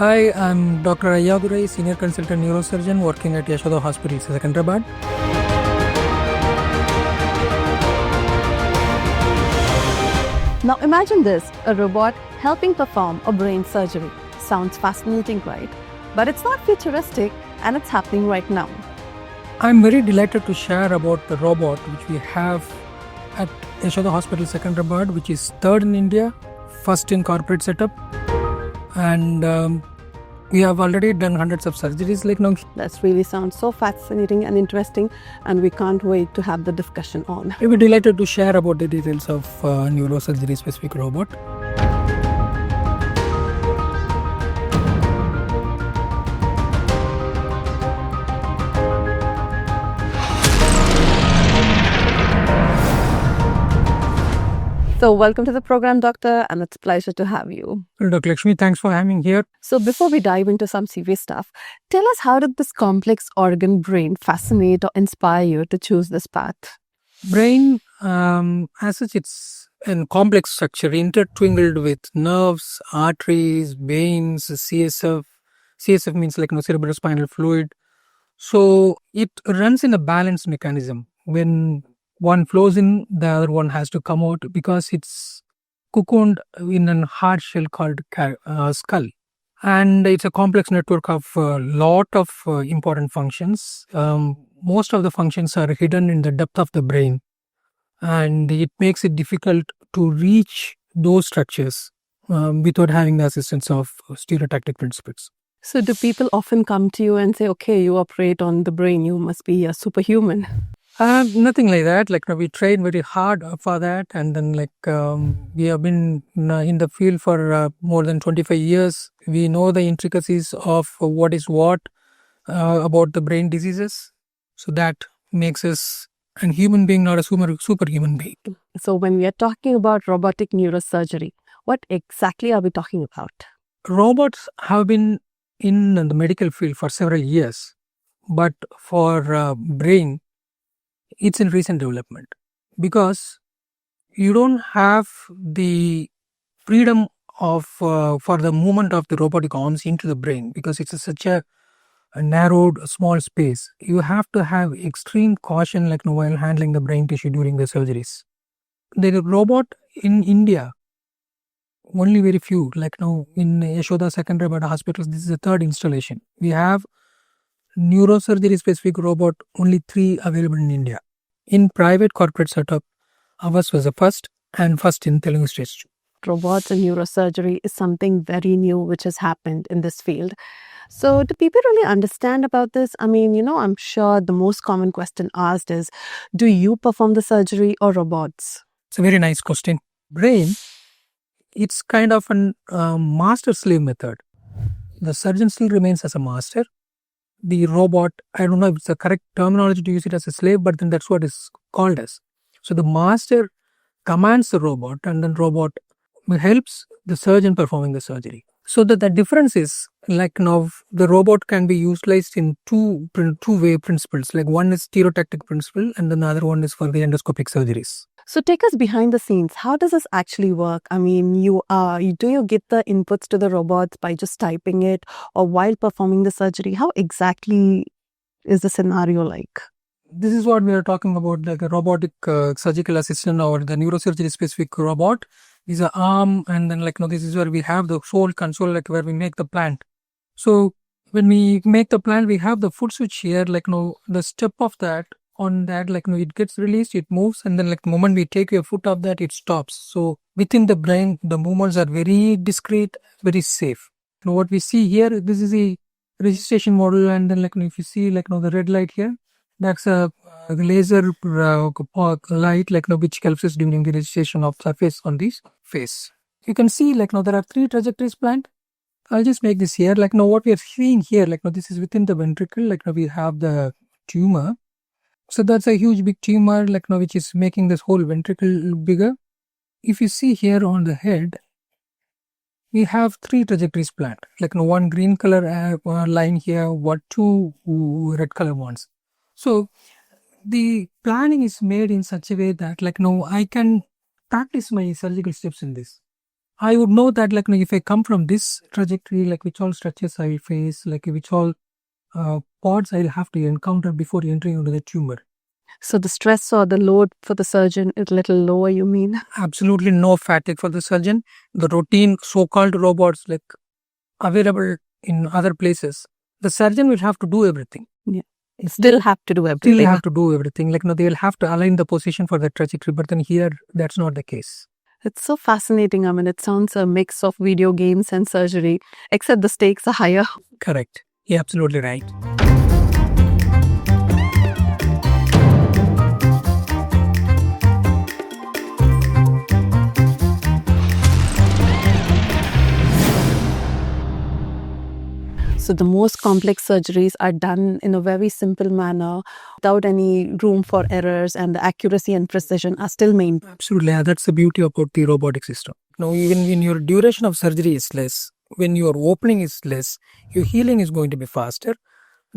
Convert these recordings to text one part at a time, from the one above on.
Hi, I'm Dr. Ayyadurai, Senior Consultant Neurosurgeon working at Yashoda Hospitals, Hyderabad. Now imagine this, a robot helping perform a brain surgery. Sounds fascinating, right? But it's not futuristic and it's happening right now. I'm very delighted to share about the robot which we have at Yashoda Hospital, Hyderabad, which is third in India, first in corporate setup. And we have already done hundreds of surgeries like now. That really sounds so fascinating and interesting, and we can't wait to have the discussion on. We'll be delighted to share about the details of neurosurgery specific robot. So welcome to the program, Doctor, and it's a pleasure to have you. Well, Dr. Lakshmi, thanks for having me here. So before we dive into some serious stuff, tell us, how did this complex organ brain fascinate or inspire you to choose this path? Brain, as such, it's a complex structure intertwined with nerves, arteries, veins, CSF. CSF means like cerebrospinal fluid. So it runs in a balanced mechanism. When one flows in, the other one has to come out because it's cocooned in a hard shell called skull. And it's a complex network of a lot of important functions. Most of the functions are hidden in the depth of the brain, and it makes it difficult to reach those structures without having the assistance of stereotactic principles. So do people often come to you and say, okay, you operate on the brain, you must be a superhuman? Nothing like that. Like we train very hard for that, and then we have been in the field for more than 25 years. We know the intricacies of what is what about the brain diseases. So that makes us a human being, not a superhuman being. So when we are talking about robotic neurosurgery, what exactly are we talking about? Robots have been in the medical field for several years, but for brain, it's in recent development because you don't have the freedom of for the movement of the robotic arms into the brain because it's such a narrowed small space. You have to have extreme caution while handling the brain tissue during the surgeries. The robot in India, only very few, in Yashoda Hyderabad Hospitals, this is the third installation. We have neurosurgery specific robot, only 3 available in India. In private corporate setup, ours was the first and first in Telugu state. Robots and neurosurgery is something very new which has happened in this field. So do people really understand about this? I mean, I'm sure the most common question asked is, do you perform the surgery or robots? It's a very nice question. Brain, it's kind of a master-slave method. The surgeon still remains as a master. The robot, I don't know if it's the correct terminology to use it as a slave, but then that's what it's called as. So the master commands the robot, and then robot helps the surgeon performing the surgery. So that the difference is now the robot can be utilized in two-way principles. Like one is stereotactic principle, and then the other one is for the endoscopic surgeries. So take us behind the scenes. How does this actually work? I mean, do you get the inputs to the robots by just typing it, or while performing the surgery? How exactly is the scenario like? This is what we are talking about, like a robotic surgical assistant or the neurosurgery specific robot. Is an arm, and then this is where we have the whole console, where we make the plant. So when we make the plant, we have the foot switch here. The step of that on that, it gets released, it moves, and then the moment we take your foot off that, it stops. So within the brain, the movements are very discreet, very safe. Now what we see here, this is a registration model, and then if you see the red light here, that's a laser light which helps us during the registration of surface on this face. You can see there are 3 trajectories planned. I'll just make this here. Now what we are seeing here, this is within the ventricle. We have the tumor. So that's a huge big tumor which is making this whole ventricle bigger. If you see here on the head, we have 3 trajectories planned. One green color line here, 2 red color ones. So the planning is made in such a way that I can practice my surgical steps in this. I would know that if I come from this trajectory, which all structures I will face, which all parts I'll have to encounter before entering into the tumor. So the stress or the load for the surgeon is a little lower, you mean? Absolutely no fatigue for the surgeon. The routine so-called robots available in other places, the surgeon will have to do everything. Yeah. Still have to do everything. Still have to do everything. They will have to align the position for the trajectory, but then here that's not the case. It's so fascinating. I mean, it sounds a mix of video games and surgery, except the stakes are higher. Correct. You're absolutely right. So the most complex surgeries are done in a very simple manner without any room for errors, and the accuracy and precision are still maintained. Absolutely. That's the beauty about the robotic system. Now, even when your duration of surgery is less, when your opening is less, your healing is going to be faster.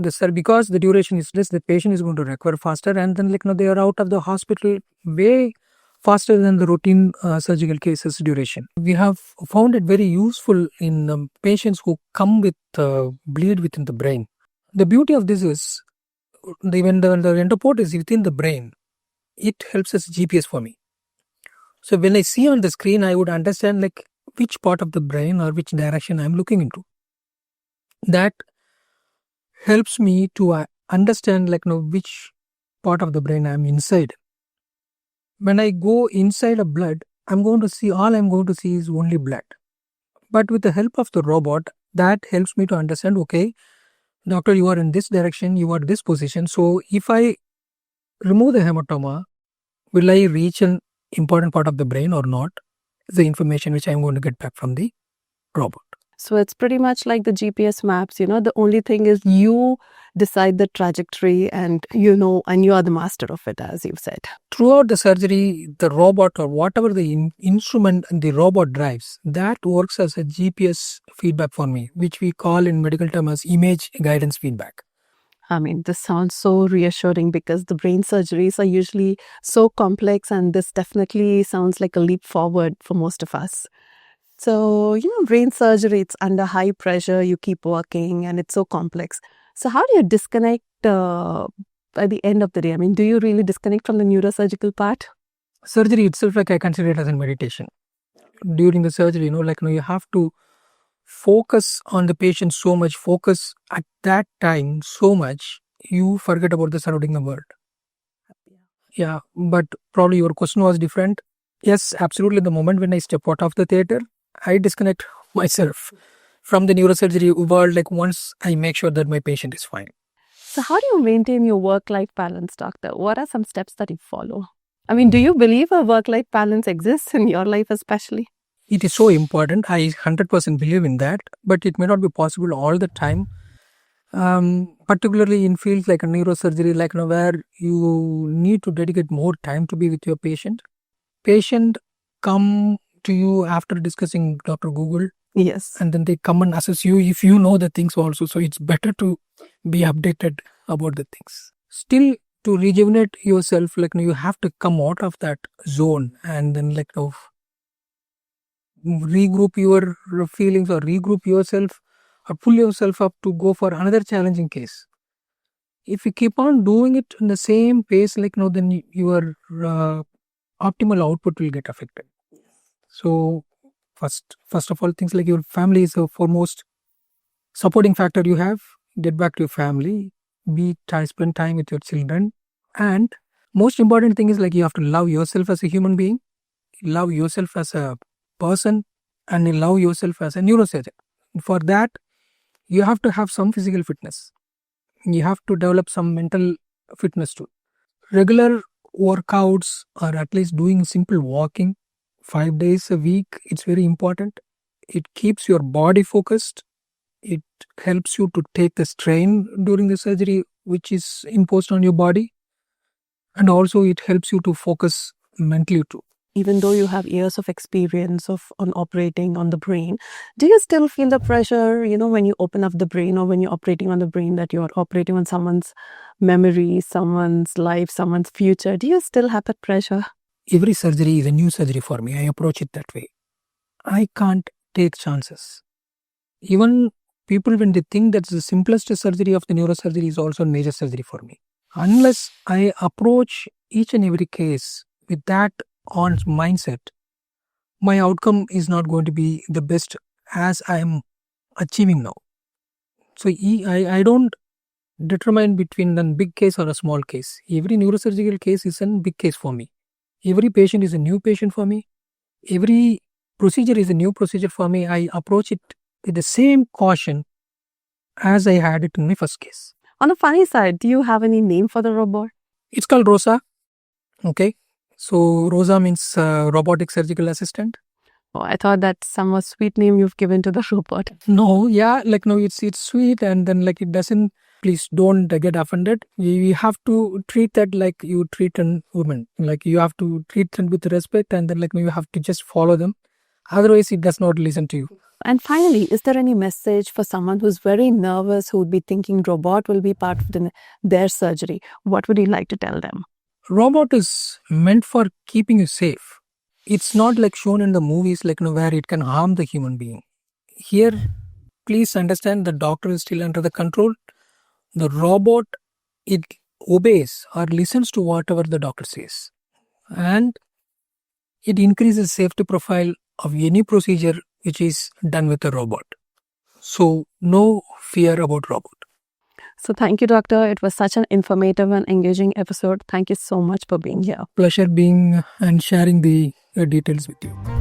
Because the duration is less, the patient is going to recover faster, and then they are out of the hospital way faster than the routine surgical cases duration. We have found it very useful in patients who come with bleed within the brain. The beauty of this is when the endoport is within the brain, it helps as GPS for me. So when I see on the screen, I would understand which part of the brain or which direction I'm looking into. That helps me to understand which part of the brain I'm inside. When I go inside a blood, all I'm going to see is only blood. But with the help of the robot, that helps me to understand, okay, doctor, you are in this direction, you are this position. So if I remove the hematoma, will I reach an important part of the brain or not? The information which I'm going to get back from the robot. So it's pretty much like the GPS maps, the only thing is you decide the trajectory and you are the master of it, as you've said. Throughout the surgery, the robot or whatever the instrument the robot drives, that works as a GPS feedback for me, which we call in medical terms as image guidance feedback. I mean, this sounds so reassuring because the brain surgeries are usually so complex, and this definitely sounds like a leap forward for most of us. So, brain surgery, it's under high pressure, you keep working and it's so complex. So how do you disconnect by the end of the day? I mean, do you really disconnect from the neurosurgical part? Surgery itself, I consider it as a meditation. During the surgery, you have to focus on the patient so much, focus at that time so much, you forget about the surrounding world. Yeah, but probably your question was different. Yes, absolutely. The moment when I step out of the theater, I disconnect myself from the neurosurgery world once I make sure that my patient is fine. So how do you maintain your work-life balance, doctor? What are some steps that you follow? I mean, do you believe a work-life balance exists in your life especially? It is so important. I 100% believe in that, but it may not be possible all the time. Particularly in fields like a neurosurgery, where you need to dedicate more time to be with your patient. Patient come to you after discussing Dr. Google. Yes. And then they come and assess you if you know the things also. So it's better to be updated about the things. Still, to rejuvenate yourself, you have to come out of that zone and then regroup your feelings or regroup yourself or pull yourself up to go for another challenging case. If you keep on doing it in the same pace, then your optimal output will get affected. So first of all, things like your family is the foremost supporting factor you have. Get back to your family, spend time with your children, and most important thing is you have to love yourself as a human being, love yourself as a person, and love yourself as a neurosurgeon. For that, you have to have some physical fitness. You have to develop some mental fitness too. Regular workouts or at least doing simple walking 5 days a week, it's very important. It keeps your body focused. It helps you to take the strain during the surgery which is imposed on your body. And also it helps you to focus mentally too. Even though you have years of experience on operating on the brain, do you still feel the pressure, when you open up the brain or when you're operating on the brain, that you're operating on someone's memory, someone's life, someone's future? Do you still have that pressure? Every surgery is a new surgery for me. I approach it that way. I can't take chances. Even people, when they think that's the simplest surgery of the neurosurgery, is also major surgery for me. Unless I approach each and every case with that on mindset, my outcome is not going to be the best as I am achieving now. So I don't determine between a big case or a small case. Every neurosurgical case is a big case for me. Every patient is a new patient for me. Every procedure is a new procedure for me. I approach it with the same caution as I had it in my first case. On the funny side, do you have any name for the robot? It's called ROSA. Okay. So ROSA means Robotic Surgical Assistant. Oh, I thought that's some sweet name you've given to the robot. No, yeah, like no, it's sweet, and then like it doesn't. Please don't get offended. You have to treat that like you treat a woman. Like you have to treat them with respect, and then like you have to just follow them. Otherwise, it does not listen to you. And finally, is there any message for someone who's very nervous, who would be thinking robot will be part of their surgery? What would you like to tell them? Robot is meant for keeping you safe. It's not like shown in the movies, like where it can harm the human being. Here, please understand the doctor is still under the control. The robot, it obeys or listens to whatever the doctor says, and it increases safety profile of any procedure which is done with a robot. So no fear about robot. So thank you, doctor. It was such an informative and engaging episode. Thank you so much for being here. Pleasure being and sharing the details with you.